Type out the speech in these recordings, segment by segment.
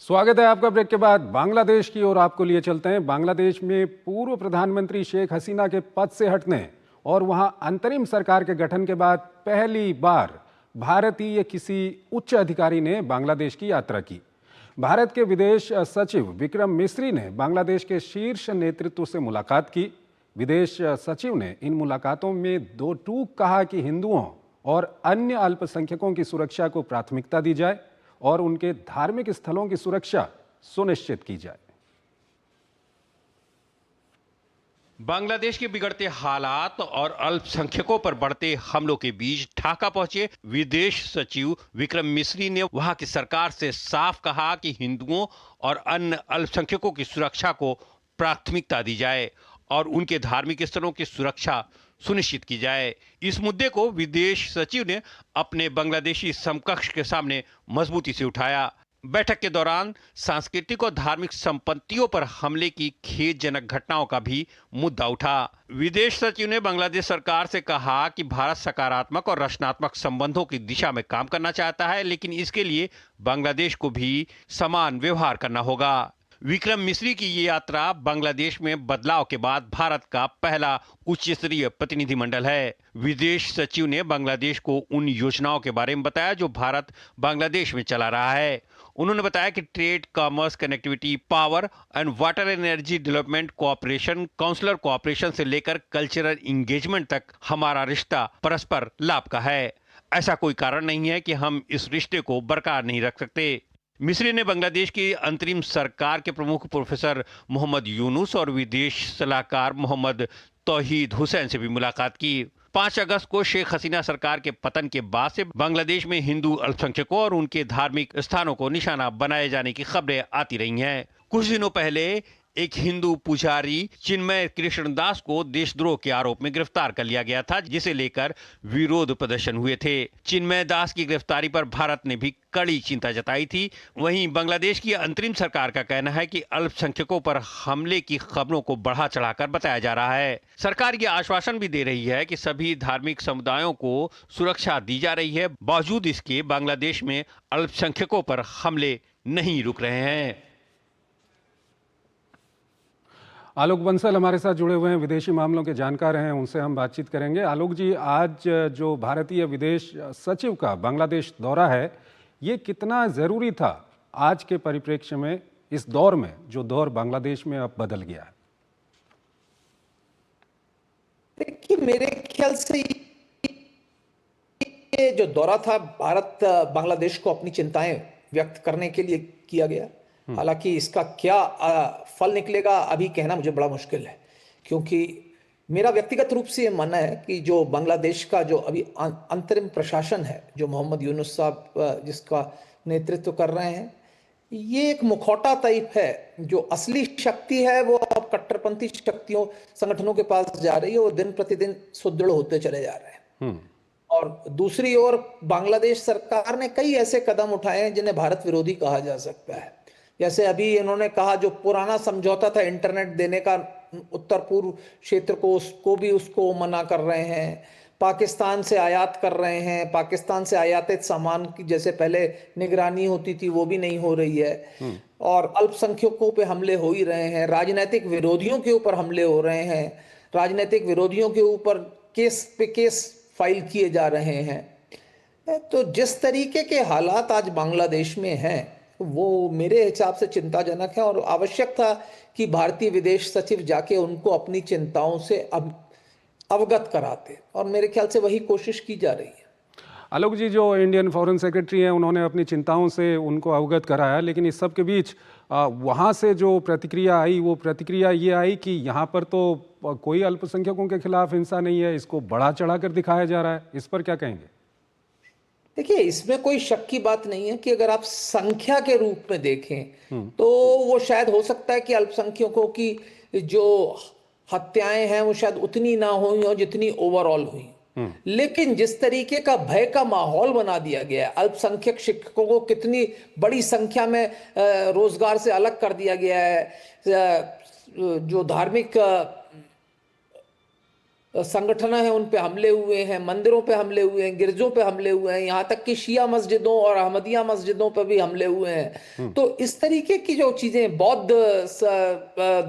स्वागत है आपका। ब्रेक के बाद बांग्लादेश की ओर आपको लिए चलते हैं। बांग्लादेश में पूर्व प्रधानमंत्री शेख हसीना के पद से हटने और वहां अंतरिम सरकार के गठन के बाद पहली बार भारतीय किसी उच्च अधिकारी ने बांग्लादेश की यात्रा की। भारत के विदेश सचिव विक्रम मिस्री ने बांग्लादेश के शीर्ष नेतृत्व से मुलाकात की। विदेश सचिव ने इन मुलाकातों में दो टूक कहा कि हिंदुओं और अन्य अल्पसंख्यकों की सुरक्षा को प्राथमिकता दी जाए और उनके धार्मिक स्थलों की सुरक्षा सुनिश्चित की जाए। बांग्लादेश के बिगड़ते हालात और अल्पसंख्यकों पर बढ़ते हमलों के बीच ढाका पहुंचे विदेश सचिव विक्रम मिस्री ने वहां की सरकार से साफ कहा कि हिंदुओं और अन्य अल्पसंख्यकों की सुरक्षा को प्राथमिकता दी जाए और उनके धार्मिक स्थलों की सुरक्षा सुनिश्चित की जाए। इस मुद्दे को विदेश सचिव ने अपने बांग्लादेशी समकक्ष के सामने मजबूती से उठाया। बैठक के दौरान सांस्कृतिक और धार्मिक संपत्तियों पर हमले की खेदजनक घटनाओं का भी मुद्दा उठा। विदेश सचिव ने बांग्लादेश सरकार से कहा कि भारत सकारात्मक और रचनात्मक संबंधों की दिशा में काम करना चाहता है, लेकिन इसके लिए बांग्लादेश को भी समान व्यवहार करना होगा। विक्रम मिस्री की ये यात्रा बांग्लादेश में बदलाव के बाद भारत का पहला उच्च स्तरीय प्रतिनिधिमंडल है। विदेश सचिव ने बांग्लादेश को उन योजनाओं के बारे में बताया जो भारत बांग्लादेश में चला रहा है। उन्होंने बताया कि trade, commerce, connectivity, power and water energy development cooperation, counsellor cooperation से लेकर कल्चरल इंगेजमेंट तक हमारा रिश्ता परस्पर लाभ का है। ऐसा कोई कारण नहीं है कि हम इस रिश्ते को बरकरार नहीं रख सकते। मिस्री ने बांग्लादेश की अंतरिम सरकार के प्रमुख प्रोफेसर मोहम्मद यूनुस और विदेश सलाहकार मोहम्मद तौहीद हुसैन से भी मुलाकात की। 5 अगस्त को शेख हसीना सरकार के पतन के बाद से बांग्लादेश में हिंदू अल्पसंख्यकों और उनके धार्मिक स्थानों को निशाना बनाए जाने की खबरें आती रही हैं। कुछ दिनों पहले एक हिंदू पुजारी चिन्मय कृष्णदास को देशद्रोह के आरोप में गिरफ्तार कर लिया गया था, जिसे लेकर विरोध प्रदर्शन हुए थे। चिन्मय दास की गिरफ्तारी पर भारत ने भी कड़ी चिंता जताई थी। वहीं बांग्लादेश की अंतरिम सरकार का कहना है कि अल्पसंख्यकों पर हमले की खबरों को बढ़ा चढ़ाकर बताया जा रहा है। सरकार ये आश्वासन भी दे रही है कि सभी धार्मिक समुदायों को सुरक्षा दी जा रही है। बावजूद इसके बांग्लादेश में अल्पसंख्यकों पर हमले नहीं रुक रहे हैं। आलोक बंसल हमारे साथ जुड़े हुए हैं, विदेशी मामलों के जानकार हैं, उनसे हम बातचीत करेंगे। आलोक जी, आज जो भारतीय विदेश सचिव का बांग्लादेश दौरा है, ये कितना ज़रूरी था आज के परिप्रेक्ष्य में, इस दौर में जो दौर बांग्लादेश में अब बदल गया है? देखिए, मेरे ख्याल से ये जो दौरा था भारत बांग्लादेश को अपनी चिंताएं व्यक्त करने के लिए किया गया। हालांकि इसका क्या फल निकलेगा अभी कहना मुझे बड़ा मुश्किल है, क्योंकि मेरा व्यक्तिगत रूप से ये मानना है कि जो बांग्लादेश का जो अभी अंतरिम प्रशासन है, जो मोहम्मद यूनुस साहब जिसका नेतृत्व कर रहे हैं, ये एक मुखौटा टाइप है। जो असली शक्ति है वो अब कट्टरपंथी शक्तियों संगठनों के पास जा रही है, वो दिन प्रतिदिन सुदृढ़ होते चले जा रहे हैं। और दूसरी ओर बांग्लादेश सरकार ने कई ऐसे कदम उठाए हैं जिन्हें भारत विरोधी कहा जा सकता है। जैसे अभी इन्होंने कहा, जो पुराना समझौता था इंटरनेट देने का उत्तर पूर्व क्षेत्र को, उसको मना कर रहे हैं। पाकिस्तान से आयात कर रहे हैं, पाकिस्तान से आयातित सामान की जैसे पहले निगरानी होती थी वो भी नहीं हो रही है। और अल्पसंख्यकों पे हमले हो ही रहे हैं, राजनीतिक विरोधियों के ऊपर हमले हो रहे हैं, राजनीतिक विरोधियों के ऊपर केस पे केस फाइल किए जा रहे हैं। तो जिस तरीके के हालात आज बांग्लादेश में हैं वो मेरे हिसाब से चिंताजनक है, और आवश्यक था कि भारतीय विदेश सचिव जाके उनको अपनी चिंताओं से अवगत कराते, और मेरे ख्याल से वही कोशिश की जा रही है। आलोक जी, जो इंडियन फॉरेन सेक्रेटरी हैं, उन्होंने अपनी चिंताओं से उनको अवगत कराया, लेकिन इस सब के बीच वहाँ से जो प्रतिक्रिया आई, वो प्रतिक्रिया ये आई कि यहाँ पर तो कोई अल्पसंख्यकों के खिलाफ हिंसा नहीं है, इसको बढ़ा चढ़ाकर दिखाया जा रहा है। इस पर क्या कहेंगे? देखिए, इसमें कोई शक की बात नहीं है कि अगर आप संख्या के रूप में देखें तो वो शायद हो सकता है कि अल्पसंख्यकों की जो हत्याएं हैं वो शायद उतनी ना हुई हो जितनी ओवरऑल हुई। लेकिन जिस तरीके का भय का माहौल बना दिया गया है, अल्पसंख्यक शिक्षकों को कितनी बड़ी संख्या में रोजगार से अलग कर दिया गया है, जो धार्मिक संगठन है उन पे हमले हुए हैं, मंदिरों पे हमले हुए हैं, गिरजों पे हमले हुए हैं, यहाँ तक कि शिया मस्जिदों और अहमदिया मस्जिदों पे भी हमले हुए हैं। तो इस तरीके की जो चीजें, बौद्ध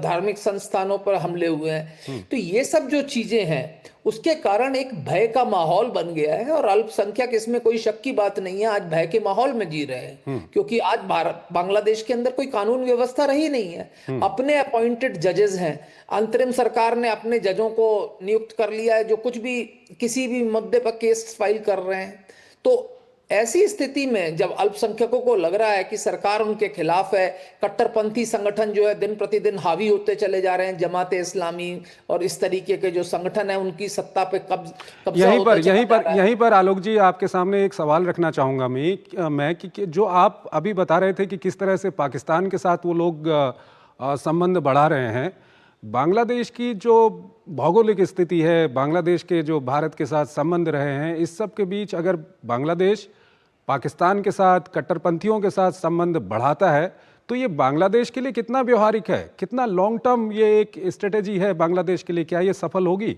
धार्मिक संस्थानों पर हमले हुए हैं, तो ये सब जो चीजें हैं उसके कारण एक भय का माहौल बन गया है। और अल्पसंख्यक, इसमें कोई शक की बात नहीं है, आज भय के माहौल में जी रहे हैं, क्योंकि आज भारत बांग्लादेश के अंदर कोई कानून व्यवस्था रही नहीं है। अपने अपॉइंटेड जजेस हैं, अंतरिम सरकार ने अपने जजों को नियुक्त कर लिया है जो कुछ भी किसी भी मुद्दे पर केस फाइल कर रहे हैं। तो ऐसी स्थिति में जब अल्पसंख्यकों को लग रहा है कि सरकार उनके खिलाफ है, कट्टरपंथी संगठन जो है दिन प्रतिदिन हावी होते चले जा रहे हैं, जमाते इस्लामी और इस तरीके के जो संगठन है उनकी सत्ता पे कब्जा यहीं पर आलोक जी आपके सामने एक सवाल रखना चाहूंगा मैं कि जो आप अभी बता रहे थे कि किस तरह से पाकिस्तान के साथ वो लोग संबंध बढ़ा रहे हैं, बांग्लादेश की जो भौगोलिक स्थिति है, बांग्लादेश के जो भारत के साथ संबंध रहे हैं, इस सब के बीच अगर बांग्लादेश पाकिस्तान के साथ, कट्टरपंथियों के साथ संबंध बढ़ाता है तो ये बांग्लादेश के लिए कितना व्यवहारिक है, कितना लॉन्ग टर्म ये एक स्ट्रेटेजी है बांग्लादेश के लिए, क्या ये सफल होगी?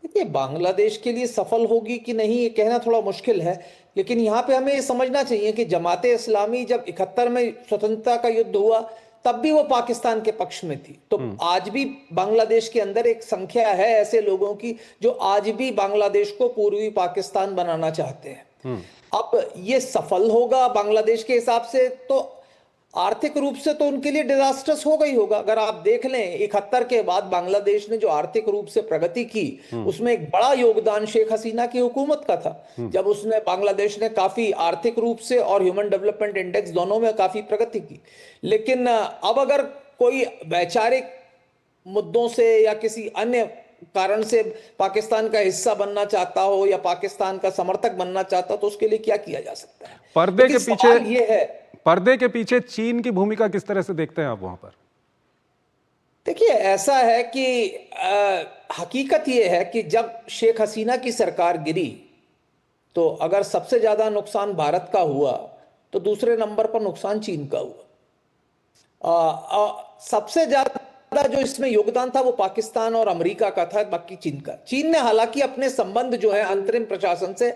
देखिए, बांग्लादेश के लिए सफल होगी कि नहीं ये कहना थोड़ा मुश्किल है, लेकिन यहाँ पे हमें ये समझना चाहिए कि जमाते इस्लामी जब 71 में स्वतंत्रता का युद्ध हुआ तब भी वो पाकिस्तान के पक्ष में थी। तो आज भी बांग्लादेश के अंदर एक संख्या है ऐसे लोगों की जो आज भी बांग्लादेश को पूर्वी पाकिस्तान बनाना चाहते हैं। अब ये सफल होगा बांग्लादेश के हिसाब से तो आर्थिक रूप से तो उनके लिए डिजास्टर्स होगा ही होगा। अगर आप देख लें 71 के बाद बांग्लादेश ने जो आर्थिक रूप से प्रगति की उसमें एक बड़ा योगदान शेख हसीना की हुकूमत का था। जब उसने बांग्लादेश ने काफी आर्थिक रूप से और ह्यूमन डेवलपमेंट इंडेक्स दोनों में काफी प्रगति की। लेकिन अब अगर कोई वैचारिक मुद्दों से या किसी अन्य कारण से पाकिस्तान का हिस्सा बनना चाहता हो या पाकिस्तान का समर्थक बनना चाहता हो तो उसके लिए क्या किया जा सकता है? पर्दे के पीछे चीन की भूमिका किस तरह से देखते हैं आप वहां पर? देखिए, ऐसा है कि हकीकत यह है कि जब शेख हसीना की सरकार गिरी तो अगर सबसे ज्यादा नुकसान भारत का हुआ तो दूसरे नंबर पर नुकसान चीन का हुआ। सबसे ज्यादा जो इसमें योगदान था वो पाकिस्तान और अमेरिका का था, बाकी चीन का। चीन ने हालांकि अपने संबंध जो है अंतरिम प्रशासन से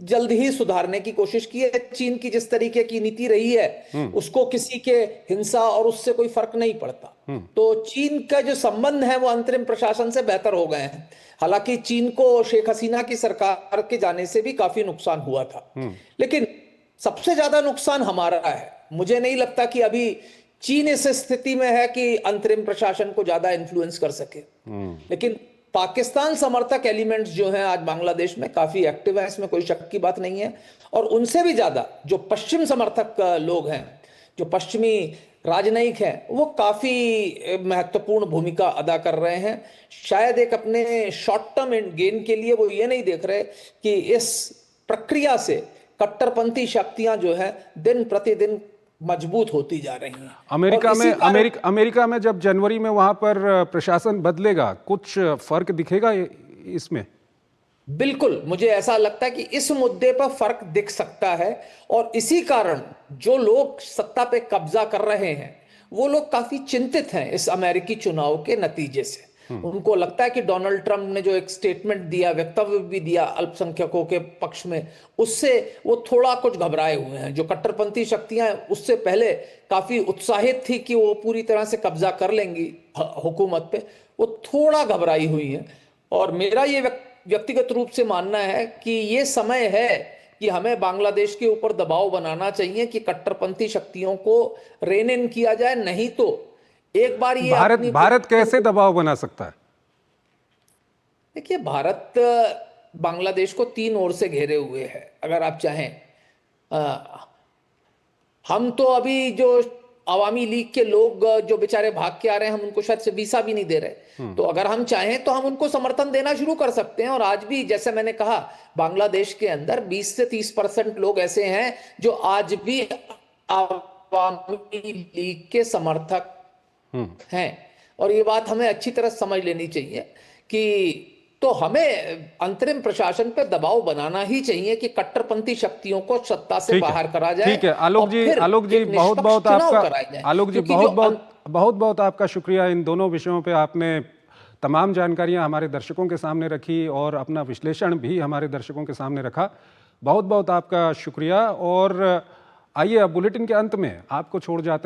जल्द ही सुधारने की कोशिश की है। चीन की जिस तरीके की नीति रही है उसको किसी के हिंसा और उससे कोई फर्क नहीं पड़ता। तो चीन का जो संबंध है वो अंतरिम प्रशासन से बेहतर हो गए हैं। हालांकि चीन को शेख हसीना की सरकार के जाने से भी काफी नुकसान हुआ था, लेकिन सबसे ज्यादा नुकसान हमारा है। मुझे नहीं लगता कि अभी चीन इस स्थिति में है कि अंतरिम प्रशासन को ज्यादा इन्फ्लुएंस कर सके, लेकिन पाकिस्तान समर्थक एलिमेंट्स जो हैं आज बांग्लादेश में काफी एक्टिव हैं, इसमें कोई शक की बात नहीं है। और उनसे भी ज्यादा जो पश्चिम समर्थक लोग हैं, जो पश्चिमी राजनयिक हैं, वो काफी महत्वपूर्ण भूमिका अदा कर रहे हैं। शायद एक अपने शॉर्ट टर्म गेन के लिए वो ये नहीं देख रहे कि इस प्रक्रिया से कट्टरपंथी शक्तियां जो है दिन प्रतिदिन मजबूत होती जा रही हैं। अमेरिका में जब जनवरी में वहां पर प्रशासन बदलेगा, कुछ फर्क दिखेगा इसमें? बिल्कुल, मुझे ऐसा लगता है कि इस मुद्दे पर फर्क दिख सकता है। और इसी कारण जो लोग सत्ता पे कब्जा कर रहे हैं वो लोग काफी चिंतित हैं इस अमेरिकी चुनाव के नतीजे से। उनको लगता है कि डोनाल्ड ट्रंप ने जो एक स्टेटमेंट दिया, वक्तव्य भी दिया अल्पसंख्यकों के पक्ष में, उससे वो थोड़ा कुछ घबराए हुए हैं। जो कट्टरपंथी शक्तियां उससे पहले काफी उत्साहित थी कि वो पूरी तरह से कब्जा कर लेंगी हुकूमत पे, वो थोड़ा घबराई हुई हैं। और मेरा ये व्यक्तिगत रूप से मानना है कि ये समय है कि हमें बांग्लादेश के ऊपर दबाव बनाना चाहिए कि कट्टरपंथी शक्तियों को रेन इन किया जाए, नहीं तो एक बार ये भारत कैसे दबाव बना सकता है? देखिए, भारत बांग्लादेश को 3 ओर से घेरे हुए है। अगर आप चाहें, हम तो अभी जो अवामी लीग के लोग जो बेचारे भाग के आ रहे हैं, हम उनको शायद से वीसा भी नहीं दे रहे। तो अगर हम चाहें तो हम उनको समर्थन देना शुरू कर सकते हैं। और आज भी जैसे मैंने कहा, बांग्लादेश के अंदर 20 से 30% लोग ऐसे हैं जो आज भी अवामी लीग के समर्थक हैं। और ये बात हमें अच्छी तरह समझ लेनी चाहिए कि तो हमें अंतरिम प्रशासन पे दबाव बनाना ही चाहिए कि कट्टरपंथी शक्तियों को सत्ता से बाहर करा जाए। ठीक है आलोक जी बहुत बहुत आपका शुक्रिया। इन दोनों विषयों पे आपने तमाम जानकारियां हमारे दर्शकों के सामने रखी और अपना विश्लेषण भी हमारे दर्शकों के सामने रखा। बहुत बहुत आपका शुक्रिया। और आइए अब बुलेटिन के अंत में आपको छोड़ जाते हैं।